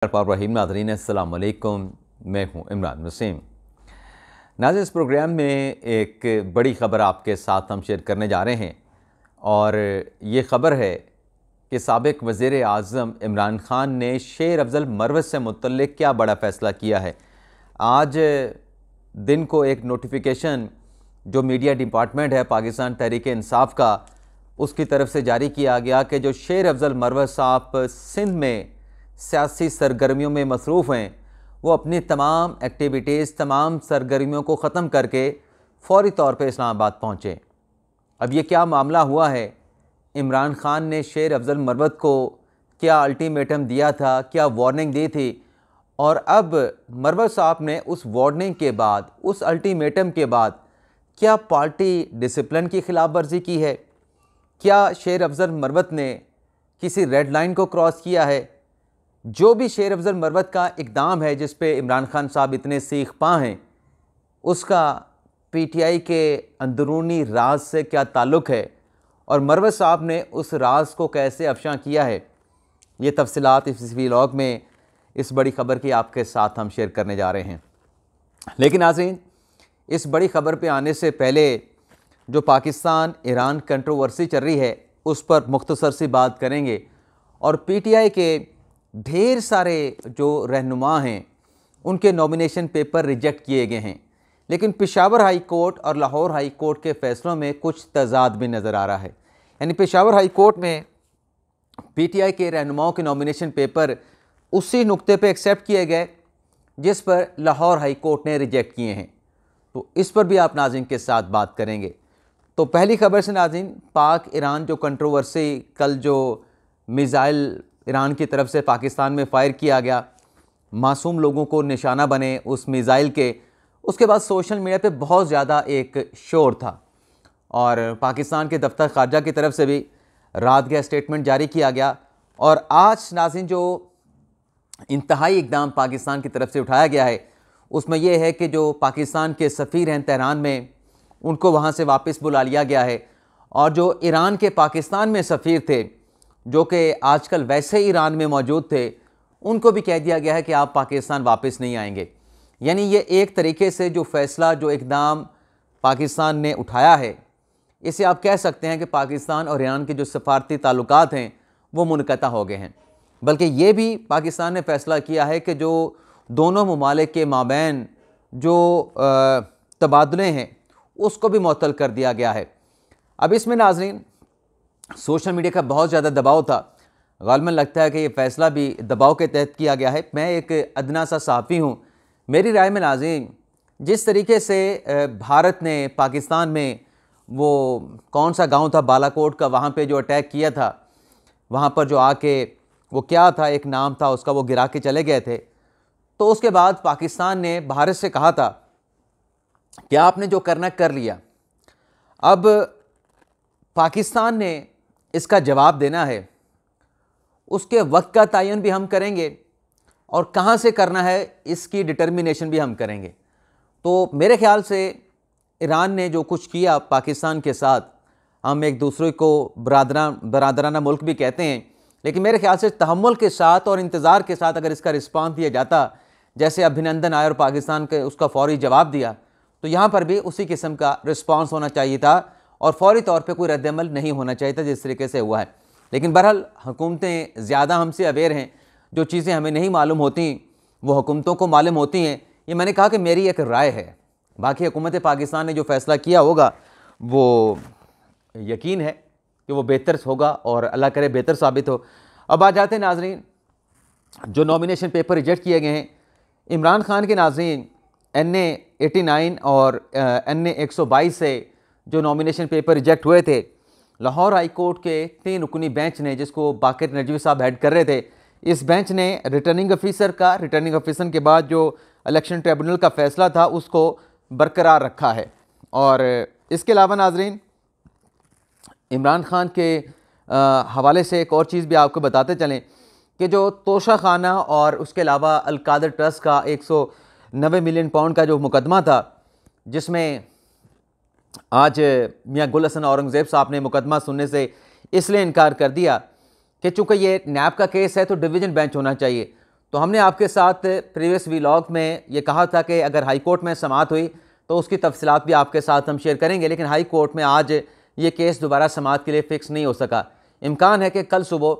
रहीम नाज़रीन अस्सलाम वालेकुम, मैं हूं इमरान वसीम। नाज़रीन, इस प्रोग्राम में एक बड़ी ख़बर आपके साथ हम शेयर करने जा रहे हैं और ये ख़बर है कि साबिक़ वज़ीर आज़म इमरान ख़ान ने शेर अफ़ज़ल मरवत से मुतल्लिक़ क्या बड़ा फ़ैसला किया है। आज दिन को एक नोटिफिकेशन जो मीडिया डिपार्टमेंट है पाकिस्तान तहरीक इंसाफ का, उसकी तरफ से जारी किया गया कि जो शेर अफ़ज़ल मरवत साहब सिंध में सियासी सरगर्मियों में मसरूफ़ हैं, वो अपनी तमाम एक्टिविटीज़, तमाम सरगर्मियों को ख़त्म करके फ़ौरी तौर पर इस्लामाबाद पहुँचे। अब ये क्या मामला हुआ है? इमरान ख़ान ने शेर अफ़ज़ल मरवत को क्या अल्टीमेटम दिया था, क्या वार्निंग दी थी, और अब मरवत साहब ने उस वार्निंग के बाद, उस अल्टीमेटम के बाद क्या पार्टी डिसिप्लिन की ख़िलाफ़ वर्जी की है? क्या शेर अफ़ज़ल मरवत ने किसी रेड लाइन को क्रॉस किया है? जो भी शेर अफ़ज़ल मरवत का इक़दाम है जिस पे इमरान ख़ान साहब इतने सीख पा हैं, उसका पीटीआई के अंदरूनी राज से क्या ताल्लुक़ है और मरवत साहब ने उस राज को कैसे अफ़शा किया है, ये तफ़सीलात इस व्लॉग में इस बड़ी ख़बर की आपके साथ हम शेयर करने जा रहे हैं। लेकिन नाज़रीन, इस बड़ी ख़बर पे आने से पहले जो पाकिस्तान ईरान कंट्रोवर्सी चल रही है उस पर मुख्तसर सी बात करेंगे और पीटीआई के ढेर सारे जो रहनुमा हैं उनके नॉमिनेशन पेपर रिजेक्ट किए गए हैं, लेकिन पेशावर हाई कोर्ट और लाहौर हाई कोर्ट के फ़ैसलों में कुछ तज़ाद भी नज़र आ रहा है। यानी पेशावर हाई कोर्ट में पीटीआई के रहनुमाओं के नॉमिनेशन पेपर उसी नुक्ते पे एक्सेप्ट किए गए जिस पर लाहौर हाई कोर्ट ने रिजेक्ट किए हैं, तो इस पर भी आप नाज़रीन के साथ बात करेंगे। तो पहली खबर से नाज़रीन, पाक ईरान जो कंट्रोवर्सी, कल जो मिसाइल ईरान की तरफ से पाकिस्तान में फ़ायर किया गया, मासूम लोगों को निशाना बने उस मिसाइल के, उसके बाद सोशल मीडिया पे बहुत ज़्यादा एक शोर था और पाकिस्तान के दफ्तर ख़ारजा की तरफ से भी रात गया स्टेटमेंट जारी किया गया। और आज नाज़रीन जो इंतहाई इक़दाम पाकिस्तान की तरफ से उठाया गया है उसमें यह है कि जो पाकिस्तान के सफ़ीर हैं तेहरान में, उनको वहाँ से वापस बुला लिया गया है और जो ईरान के पाकिस्तान में सफ़ीर थे, जो कि आजकल वैसे ही ईरान में मौजूद थे, उनको भी कह दिया गया है कि आप पाकिस्तान वापस नहीं आएंगे। यानी ये एक तरीके से जो फ़ैसला, जो इक़दाम पाकिस्तान ने उठाया है, इसे आप कह सकते हैं कि पाकिस्तान और ईरान के जो सफारती ताल्लुकात हैं वो मुनक़ता हो गए हैं। बल्कि ये भी पाकिस्तान ने फ़ैसला किया है कि जो दोनों ममालिक के माबैन जो तबादले हैं उसको भी मुअत्तल कर दिया गया है। अब इसमें नाज़रीन सोशल मीडिया का बहुत ज़्यादा दबाव था। ग़ालिबन लगता है कि ये फ़ैसला भी दबाव के तहत किया गया है। मैं एक अदना सा सहाफ़ी हूँ, मेरी राय में नाज़रीन जिस तरीके से भारत ने पाकिस्तान में वो कौन सा गांव था बालाकोट का, वहाँ पे जो अटैक किया था, वहाँ पर जो आके वो क्या था, एक नाम था उसका, वो गिरा के चले गए थे, तो उसके बाद पाकिस्तान ने भारत से कहा था कि आपने जो करना कर लिया, अब पाकिस्तान ने इसका जवाब देना है, उसके वक्त का तयन भी हम करेंगे और कहाँ से करना है इसकी डिटर्मिनेशन भी हम करेंगे। तो मेरे ख्याल से ईरान ने जो कुछ किया पाकिस्तान के साथ, हम एक दूसरे को बरादराना मुल्क भी कहते हैं, लेकिन मेरे ख्याल से तहम्मुल के साथ और इंतज़ार के साथ अगर इसका रिस्पांस दिया जाता, जैसे अभिनंदन आया और पाकिस्तान के उसका फ़ौरी जवाब दिया, तो यहाँ पर भी उसी किस्म का रिस्पांस होना चाहिए था और फ़ौरी तौर पे कोई रद्दअमल नहीं होना चाहिए था जिस तरीके से हुआ है। लेकिन बहरहाल हुकूमतें ज़्यादा हमसे अवेयर हैं, जो चीज़ें हमें नहीं मालूम होती वो हुकूमतों को मालूम होती हैं। ये मैंने कहा कि मेरी एक राय है, बाकी हुकूमत पाकिस्तान ने जो फ़ैसला किया होगा वो यकीन है कि वो बेहतर होगा और अल्लाह करे बेहतर साबित हो। अब आ जाते हैं नाज़रीन, जो नॉमिनेशन पेपर रिजेक्ट किए गए हैं इमरान ख़ान के, नाज़रीन NA 89 और NA 122 से जो नॉमिनेशन पेपर रिजेक्ट हुए थे, लाहौर हाई कोर्ट के 3 रुकनी बेंच ने, जिसको बाकिर नजवी साहब हेड कर रहे थे, इस बेंच ने रिटर्निंग ऑफिसर के बाद जो इलेक्शन ट्रिब्यूनल का फ़ैसला था उसको बरकरार रखा है। और इसके अलावा नाज़रीन इमरान ख़ान के हवाले से एक और चीज़ भी आपको बताते चलें कि जो तोशा खाना और उसके अलावा अलकादर ट्रस्ट का 190 मिलियन पाउंड का जो मुकदमा था, जिसमें आज मियाँ गुल हसन औरंगज़ेब साहब ने मुकदमा सुनने से इसलिए इनकार कर दिया कि चूँकि ये नैब का केस है तो डिवीज़न बेंच होना चाहिए, तो हमने आपके साथ प्रीवियस व्लॉग में ये कहा था कि अगर हाई कोर्ट में समाअत हुई तो उसकी तफसीलात भी आपके साथ हम शेयर करेंगे, लेकिन हाई कोर्ट में आज ये केस दोबारा समाअत के लिए फ़िक्स नहीं हो सका। इम्कान है कि कल सुबह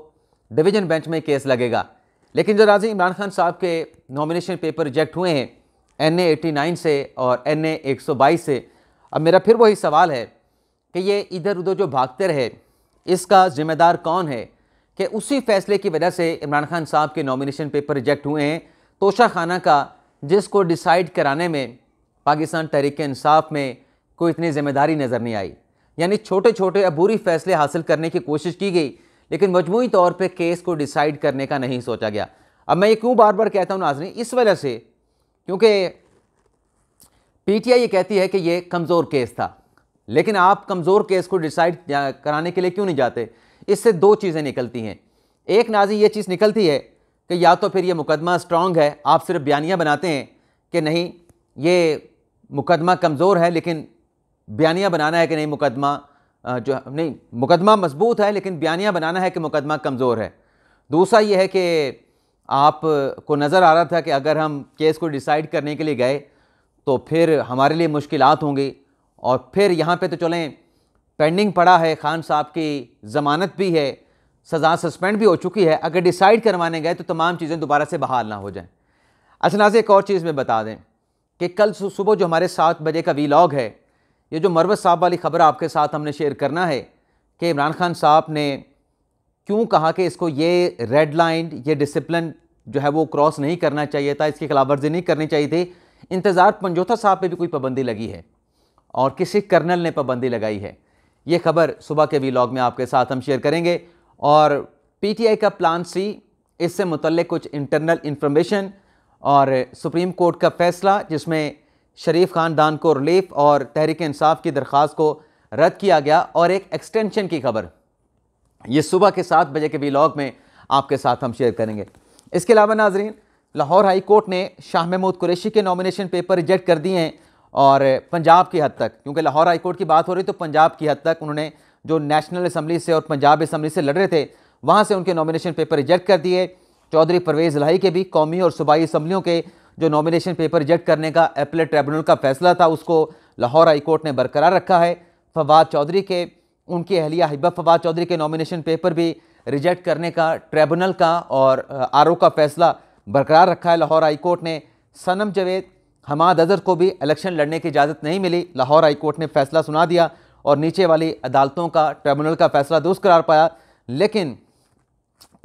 डिवीज़न बेंच में केस लगेगा। लेकिन जो नाज़रीन इमरान खान साहब के नॉमिनेशन पेपर रिजेक्ट हुए हैं NA 89 से और NA 122 से, अब मेरा फिर वही सवाल है कि ये इधर उधर जो भागते रहे, इसका ज़िम्मेदार कौन है कि उसी फैसले की वजह से इमरान खान साहब के नॉमिनेशन पेपर रिजेक्ट हुए हैं। तोशा खाना का जिसको डिसाइड कराने में पाकिस्तान तहरीक इंसाफ में कोई इतनी ज़िम्मेदारी नज़र नहीं आई, यानी छोटे छोटे अबूरी फैसले हासिल करने की कोशिश की गई, लेकिन मजमूई तौर पे केस को डिसाइड करने का नहीं सोचा गया। अब मैं ये क्यों बार बार कहता हूँ नाज़रीन, इस वजह से क्योंकि PTI ये कहती है कि ये कमज़ोर केस था, लेकिन आप कमज़ोर केस को डिसाइड कराने के लिए क्यों नहीं जाते? इससे दो चीज़ें निकलती हैं। एक नाज़रीन ये चीज़ निकलती है कि या तो फिर ये मुकदमा स्ट्रॉन्ग है, आप सिर्फ बयानिया बनाते हैं कि नहीं ये मुकदमा कमज़ोर है, लेकिन बयानिया बनाना है कि नहीं मुकदमा जो नहीं मुकदमा मजबूत है, लेकिन बयानिया बनाना है कि मुकदमा कमज़ोर है। दूसरा ये है कि आप को नज़र आ रहा था कि अगर हम केस को डिसाइड करने के लिए गए तो फिर हमारे लिए मुश्किलात होंगी, और फिर यहाँ पे तो चलें पेंडिंग पड़ा है, खान साहब की ज़मानत भी है, सज़ा सस्पेंड भी हो चुकी है, अगर डिसाइड करवाने गए तो तमाम चीज़ें दोबारा से बहाल ना हो जाएं। अच्छा नाज़रीन, एक और चीज़ में बता दें कि कल सुबह जो हमारे 7 बजे का व्लॉग है, ये जो मरवत साहब वाली ख़बर आपके साथ हमने शेयर करना है कि इमरान खान साहब ने क्यों कहा कि इसको ये रेड लाइन, ये डिसिप्लिन जो है वो क्रॉस नहीं करना चाहिए था, इसकी खिलाफवर्जी नहीं करनी चाहिए थी। इंतज़ार पंजोथा साहब पे भी कोई पाबंदी लगी है और किसी कर्नल ने पाबंदी लगाई है। ये खबर सुबह के व्लॉग में आपके साथ हम शेयर करेंगे। और PTI का प्लान C, इससे मुतल्लिक कुछ इंटरनल इंफॉर्मेशन और सुप्रीम कोर्ट का फैसला जिसमें शरीफ ख़ानदान को रिलीफ और तहरीक इंसाफ की दरख्वास्त को रद्द किया गया, और एक एक्सटेंशन की खबर, ये सुबह के 7 बजे के व्लॉग में आपके साथ हम शेयर करेंगे। इसके अलावा नाजरीन, लाहौर हाई कोर्ट ने शाह महमूद कुरैशी के नॉमिनेशन पेपर रिजेक्ट कर दिए हैं, और पंजाब की हद तक, क्योंकि लाहौर हाई कोर्ट की बात हो रही तो पंजाब की हद तक उन्होंने जो नेशनल असम्बली से और पंजाब असम्बली से लड़ रहे थे वहाँ से उनके नॉमिनेशन पेपर रिजेक्ट कर दिए। चौधरी परवेज़ इलाही के भी कौमी और सूबाई असम्बलियों के जो नॉमिनेशन पेपर रिजेक्ट करने का अपीलेट ट्रिब्यूनल का फैसला था उसको लाहौर हाई कोर्ट ने बरकरार रखा है। फवाद चौधरी के, उनकी अहलिया हिबा फवाद चौधरी के नॉमिनेशन पेपर भी रिजेक्ट करने का ट्रिब्यूनल का और RO का फैसला बरकरार रखा है लाहौर हाई कोर्ट ने। सनम जवेद, हमाद अजहर को भी इलेक्शन लड़ने की इजाज़त नहीं मिली, लाहौर हाई कोर्ट ने फैसला सुना दिया और नीचे वाली अदालतों का ट्रिब्यूनल का फैसला दुरुस्त करार पाया। लेकिन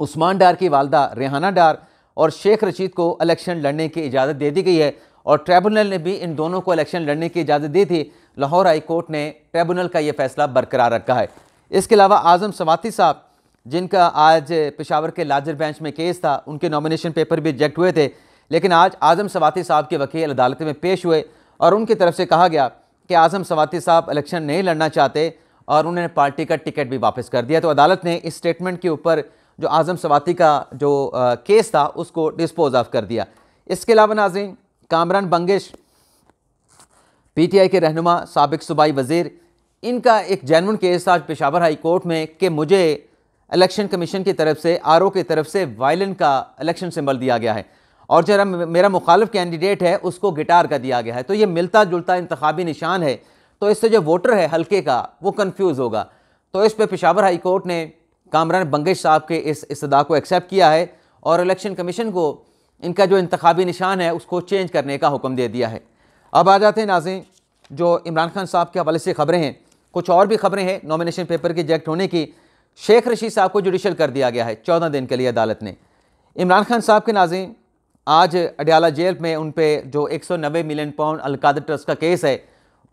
उस्मान डार की वालदा रेहाना डार और शेख रशीद को इलेक्शन लड़ने की इजाज़त दे दी गई है, और ट्रिब्यूनल ने भी इन दोनों को इलेक्शन लड़ने की इजाज़त दी थी। लाहौर हाई कोर्ट ने ट्रिब्यूनल का ये फैसला बरकरार रखा है। इसके अलावा आज़म सवाती साहब, जिनका आज पेशावर के लार्जर बेंच में केस था, उनके नॉमिनेशन पेपर भी रिजेक्ट हुए थे, लेकिन आज आज़म सवाती साहब के वकील अदालत में पेश हुए और उनकी तरफ से कहा गया कि आज़म सवाती साहब इलेक्शन नहीं लड़ना चाहते और उन्होंने पार्टी का टिकट भी वापस कर दिया। तो अदालत ने इस स्टेटमेंट के ऊपर जो आज़म सवाती का जो केस था उसको डिस्पोज ऑफ कर दिया। इसके अलावा नाज़रीन, कामरान बंगिश, PTI के रहनुमा, साबिक सूबाई वज़ीर, इनका एक जेन्युइन केस आज पेशावर हाई कोर्ट में कि मुझे इलेक्शन कमीशन की तरफ से, RO की तरफ से वायलिन का इलेक्शन सिंबल दिया गया है और जरा मेरा मुखालिफ कैंडिडेट है उसको गिटार का दिया गया है, तो ये मिलता जुलता इंतखाबी निशान है, तो इससे जो वोटर है हल्के का वो कंफ्यूज होगा। तो इस पर पेशावर हाई कोर्ट ने कामरान बंगिश साहब के इस इस्तदा को एक्सेप्ट किया है और इलेक्शन कमीशन को इनका जो इंतखाबी निशान है उसको चेंज करने का हुक्म दे दिया है। अब आ जाते हैं नाज़रीन, जो इमरान खान साहब के हवाले से खबरें हैं, कुछ और भी खबरें हैं नॉमिनेशन पेपर के रिजेक्ट होने की। शेख रशीद साहब को जुडिशल कर दिया गया है 14 दिन के लिए अदालत ने। इमरान खान साहब के नाज़रीन, आज अडयाला जेल में उन पे जो 190 मिलियन पाउंड अलकादर ट्रस्ट का केस है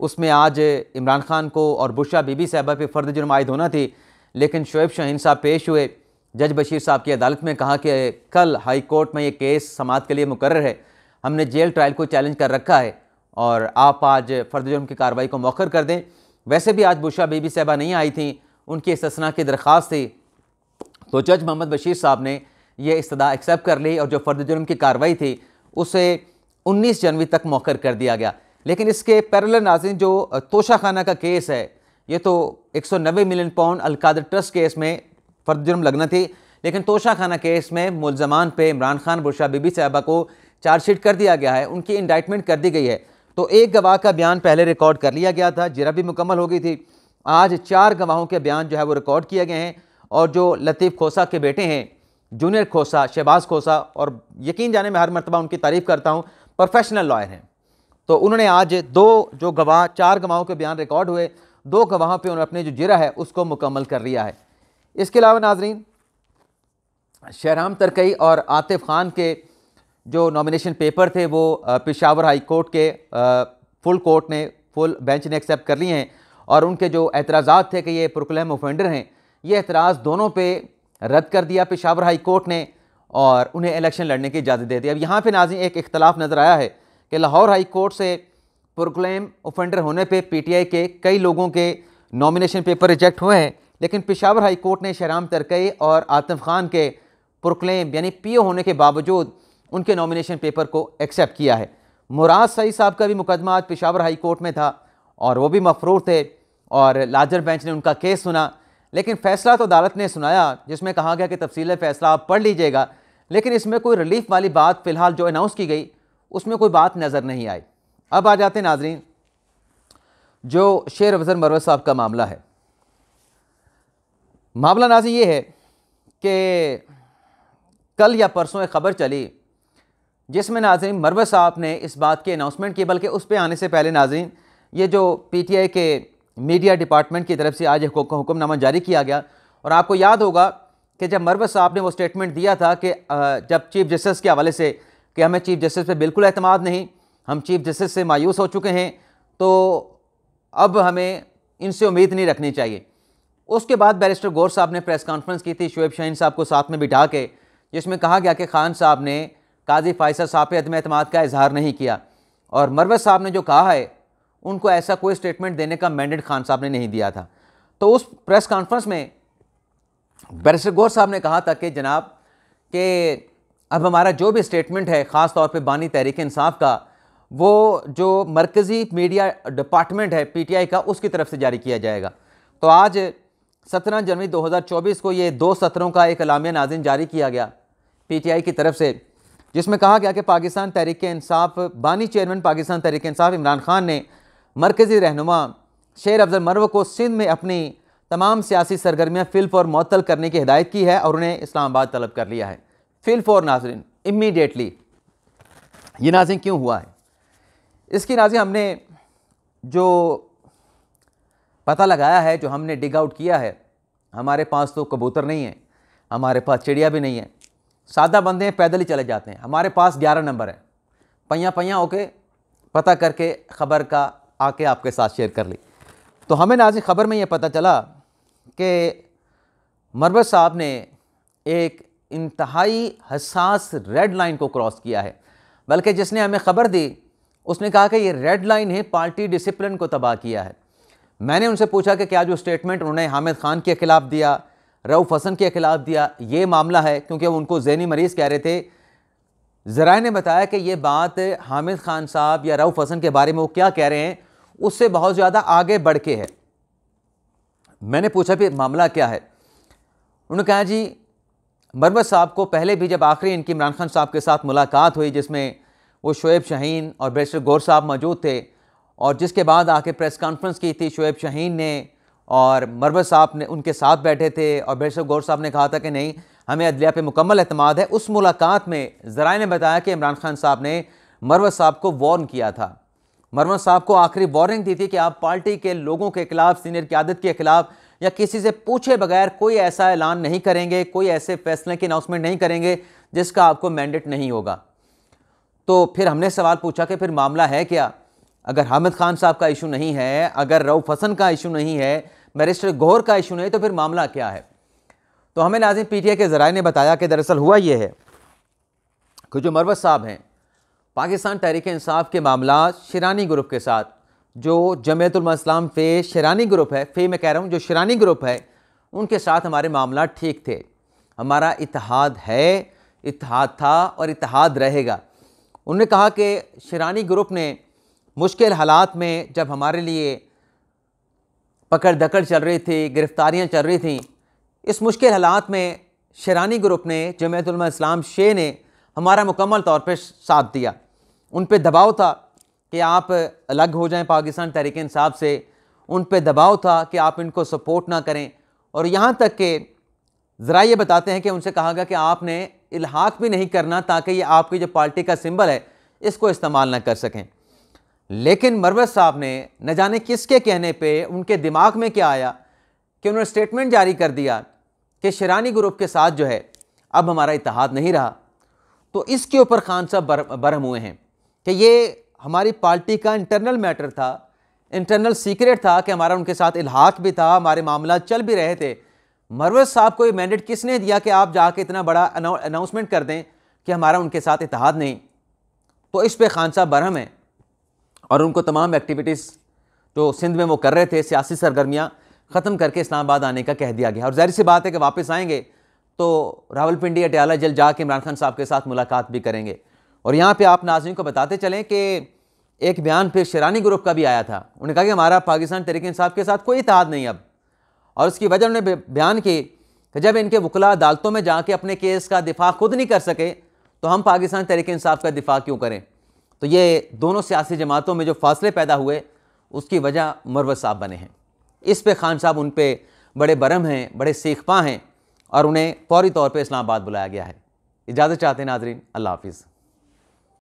उसमें आज इमरान खान को और बुशरा बीबी साहबा पे फ़र्द जुर्म आयद होना थी, लेकिन शोएब शाहीन साहब पेश हुए जज बशीर साहब की अदालत में, कहा कि कल हाई कोर्ट में ये केस समाअत के लिए मुकर्रर है, हमने जेल ट्रायल को चैलेंज कर रखा है और आप आज फ़र्द जुर्म की कार्रवाई को मौखर कर दें। वैसे भी आज बुशरा बीबी साहबा नहीं आई थी, उनकी इस्तिस्ना की दरख्वास्त थी, तो जज मोहम्मद बशीर साहब ने ये इस्तदा एक्सेप्ट कर ली और जो फ़र्द जुर्म की कार्रवाई थी उसे 19 जनवरी तक मौखर कर दिया गया। लेकिन इसके पैरेलल नाज़रीन, जो तोशा खाना का केस है, ये तो 190 million pound Al-Qadir trust case में फ़र्द जुर्म लगना थी, लेकिन तोशाखाना केस में मुलजमान पे इमरान खान बुशरा बीबी साहबा को चार्जशीट कर दिया गया है, उनकी इंडाइटमेंट कर दी गई है। तो एक गवाह का बयान पहले रिकॉर्ड कर लिया गया था, जिरा भी मुकम्मल हो गई थी। आज 4 गवाहों के बयान जो है वो रिकॉर्ड किए गए हैं, और जो लतीफ़ खोसा के बेटे हैं जूनियर खोसा, शहबाज खोसा, और यकीन जाने मैं हर मरतबा उनकी तारीफ़ करता हूँ, प्रोफेशनल लॉयर हैं। तो उन्होंने आज 4 गवाहों के बयान रिकॉर्ड हुए, 2 गवाहों पे उन्होंने अपने जो जिरा है उसको मुकम्मल कर लिया है। इसके अलावा नाजरीन, शहराम तरकई और आतिफ खान के जो नॉमिनेशन पेपर थे वो पेशावर हाई कोर्ट के फुल बेंच ने एक्सेप्ट कर लिए हैं, और उनके जो एतराज़ात थे कि ये प्रोक्लेम ऑफेंडर हैं, ये एतराज़ दोनों पे रद्द कर दिया पेशावर हाई कोर्ट ने, और उन्हें इलेक्शन लड़ने की इजाज़त दे दी। अब यहाँ पे नाज़रीन एक इख्तलाफ नज़र आया है कि लाहौर हाई कोर्ट से प्रोक्लेम ऑफेंडर होने पे पीटीआई के कई लोगों के नॉमिनेशन पेपर रिजेक्ट हुए हैं, लेकिन पेशावर हाई कोर्ट ने शहराम तरकई और आतिफ खान के प्रोक्लेम यानी पीओ होने के बावजूद उनके नॉमिनेशन पेपर को एक्सेप्ट किया है। मुराद सईद साहब का भी मुकदमा आज पेशावर हाई कोर्ट में था, और वो भी मफरूर थे, और लार्जर बेंच ने उनका केस सुना, लेकिन फ़ैसला तो अदालत ने सुनाया जिसमें कहा गया कि तफसील फ़ैसला आप पढ़ लीजिएगा, लेकिन इसमें कोई रिलीफ वाली बात फ़िलहाल जो अनाउंस की गई उसमें कोई बात नज़र नहीं आई। अब आ जाते नाजरीन जो शेर अफजल मरवत साहब का मामला है। मामला नाज़रीन ये है कि कल या परसों एक ख़बर चली जिसमें नाज़रीन मरवत साहब ने इस बात की अनाउंसमेंट की, बल्कि उस पर आने से पहले नाज़रीन ये जो पीटीआई के मीडिया डिपार्टमेंट की तरफ से आज हुक्मनामा जारी किया गया, और आपको याद होगा कि जब मरवत साहब ने वो स्टेटमेंट दिया था कि जब चीफ जस्टिस के हवाले से कि हमें चीफ जस्टिस पे बिल्कुल एतमाद नहीं, हम चीफ जस्टिस से मायूस हो चुके हैं, तो अब हमें इनसे उम्मीद नहीं रखनी चाहिए। उसके बाद बैरिस्टर गौर साहब ने प्रेस कॉन्फ्रेंस की थी शुएब शाहीन साहब को साथ में बिठा के, जिसमें कहा गया कि खान साहब ने काजी फ़ैसल साहब पे अदम एतमाद का इजहार नहीं किया, और मरवत साहब ने जो कहा है उनको ऐसा कोई स्टेटमेंट देने का मैंडेट खान साहब ने नहीं दिया था। तो उस प्रेस कॉन्फ्रेंस में बैरिस्टर गौर साहब ने कहा था कि जनाब कि अब हमारा जो भी स्टेटमेंट है, ख़ास तौर पे बानी तहरीक इंसाफ का, वो जो मरकज़ी मीडिया डिपार्टमेंट है पीटीआई का, उसकी तरफ से जारी किया जाएगा। तो आज 17 जनवरी 2024 को ये 2 सत्रों का एक एलामिया नाज़रीन जारी किया गया पीटीआई की तरफ से, जिसमें कहा गया कि पाकिस्तान तहरीक इंसाफ बानी चेयरमैन पाकिस्तान तहरीक इंसाफ इमरान खान ने मरकज़ी रहनुमा शेर अफजल मरव को सिंध में अपनी तमाम सियासी सरगर्मियाँ फिलफौर मुअत्तल करने की हिदायत की है, और उन्हें इस्लामाबाद तलब कर लिया है। फिलफौर नाज़रीन, इमीडिएटली। ये नाज़रीन क्यों हुआ है, इसकी नाज़रीन हमने जो पता लगाया है, जो हमने डिग आउट किया है, हमारे पास तो कबूतर नहीं है, हमारे पास चिड़िया भी नहीं है, सादा बंदे हैं, पैदल ही चले जाते हैं। हमारे पास 11 नंबर है, पैया होके पता करके ख़बर का आके आपके साथ शेयर कर ली। तो हमें नाज़रीन ख़बर में ये पता चला कि मरवत साहब ने एक इंतहाई हसास रेड लाइन को क्रॉस किया है, बल्कि जिसने हमें ख़बर दी उसने कहा कि ये रेड लाइन है, पार्टी डिसिप्लिन को तबाह किया है। मैंने उनसे पूछा कि क्या जो स्टेटमेंट उन्होंने हामिद खान के ख़िलाफ़ दिया, रऊफ़ हसन के ख़िलाफ़ दिया, ये मामला है, क्योंकि वो उनको ज़हनी मरीज़ कह रहे थे। ज़राए ने बताया कि ये बात हामिद खान साहब या रऊफ़ हसन के बारे में वो क्या कह रहे हैं उससे बहुत ज़्यादा आगे बढ़ के है। मैंने पूछा फिर मामला क्या है, उन्होंने कहा जी मरवत साहब को पहले भी जब आखिरी इनकी इमरान खान साहब के साथ मुलाकात हुई, जिसमें वो शुएब शाहीन और बैरिस्टर गौर साहब मौजूद थे, और जिसके बाद आके प्रेस कॉन्फ्रेंस की थी शुएब शाहीन ने, और मरवत साहब ने उनके साथ बैठे थे, और बैरिस्टर गौर साहब ने कहा था कि नहीं हमें अदलिया पे मुकम्मल एतमाद है। उस मुलाकात में ज़राए ने बताया कि इमरान खान साहब ने मरवत साहब को वार्न किया था, मरवत साहब को आखिरी वार्निंग दी थी कि आप पार्टी के लोगों के खिलाफ, सीनियर क़यादत के खिलाफ या किसी से पूछे बगैर कोई ऐसा ऐलान नहीं करेंगे, कोई ऐसे फैसले की अनाउंसमेंट नहीं करेंगे जिसका आपको मैंडेट नहीं होगा। तो फिर हमने सवाल पूछा कि फिर मामला है क्या, अगर हामिद खान साहब का इशू नहीं है, अगर रऊफ़ हसन का इशू नहीं है, बैरिस्टर गौहर का इशू नहीं, तो फिर मामला क्या है। तो हमें नाज़रीन पीटीआई के ज़राए ने बताया कि दरअसल हुआ ये है कि जो मरवत साहब हैं पाकिस्तान तहरीक इंसाफ के मामला शिरानी ग्रुप के साथ, जो जमीयत उलमा इस्लाम फ़े शिरानी ग्रुप है, फ़े मैं कह रहा हूँ जो शिरानी ग्रुप है, उनके साथ हमारे मामला ठीक थे। हमारा इत्तेहाद है, इत्तेहाद था और इत्तेहाद रहेगा। उन्होंने कहा कि शिरानी ग्रुप ने मुश्किल हालात में जब हमारे लिए पकड़ दकड़ चल रही थी, गिरफ्तारियाँ चल रही थीं, इस मुश्किल हालात में शेरानी ग्रुप ने, जमीयत उलमा इस्लाम शे ने हमारा मुकम्मल तौर पर साथ दिया। उन पर दबाव था कि आप अलग हो जाएं पाकिस्तान तहरीक इंसाफ से, उन पर दबाव था कि आप इनको सपोर्ट ना करें, और यहाँ तक कि ज़रा ये बताते हैं कि उनसे कहा गया कि आपने इल्हाक भी नहीं करना ताकि ये आपकी जो पार्टी का सिंबल है इसको इस्तेमाल ना कर सकें। लेकिन मरवत साहब ने न जाने किसके कहने पे, उनके दिमाग में क्या आया कि उन्होंने स्टेटमेंट जारी कर दिया कि शेरानी ग्रुप के साथ जो है अब हमारा इत्तेहाद नहीं रहा। तो इसके ऊपर खान साहब बरहम हुए हैं कि ये हमारी पार्टी का इंटरनल मैटर था, इंटरनल सीक्रेट था कि हमारा उनके साथ इल्हाक भी था, हमारे मामला चल भी रहे थे। मरवत साहब को ये मैंडेट किसने दिया कि आप जाके इतना बड़ा अनाउंसमेंट कर दें कि हमारा उनके साथ इत्तेहाद नहीं? तो इस पे खान साहब बरहम हैं और उनको तमाम एक्टिविटीज़ जो सिंध में वो कर रहे थे, सियासी सरगर्मियाँ ख़त्म करके इस्लामाबाद आने का कह दिया गया। और ज़ाहिर सी बात है कि वापस आएंगे तो रावलपिंडी अटियाला जेल जाके इमरान खान साहब के साथ मुलाकात भी करेंगे। और यहाँ पे आप नाज़रीन को बताते चलें कि एक बयान फिर शेरानी ग्रुप का भी आया था। उन्होंने कहा कि हमारा पाकिस्तान तहरीक इंसाफ के साथ कोई इत्तेहाद नहीं अब, और उसकी वजह उन्होंने बयान की कि जब इनके वकला अदालतों में जाके अपने केस का दिफा खुद नहीं कर सके तो हम पाकिस्तान तहरीक इंसाफ का दिफा क्यों करें। तो ये दोनों सियासी जमातों में जो फासले पैदा हुए उसकी वजह मरवत साहब बने हैं। इस पे खान साहब उन पे बड़े बरम हैं, बड़े सीखपा हैं, और उन्हें फौरी तौर पे इस्लामाबाद बुलाया गया है। इजाज़त चाहते हैं नाज़रीन, अल्लाह हाफ़िज़।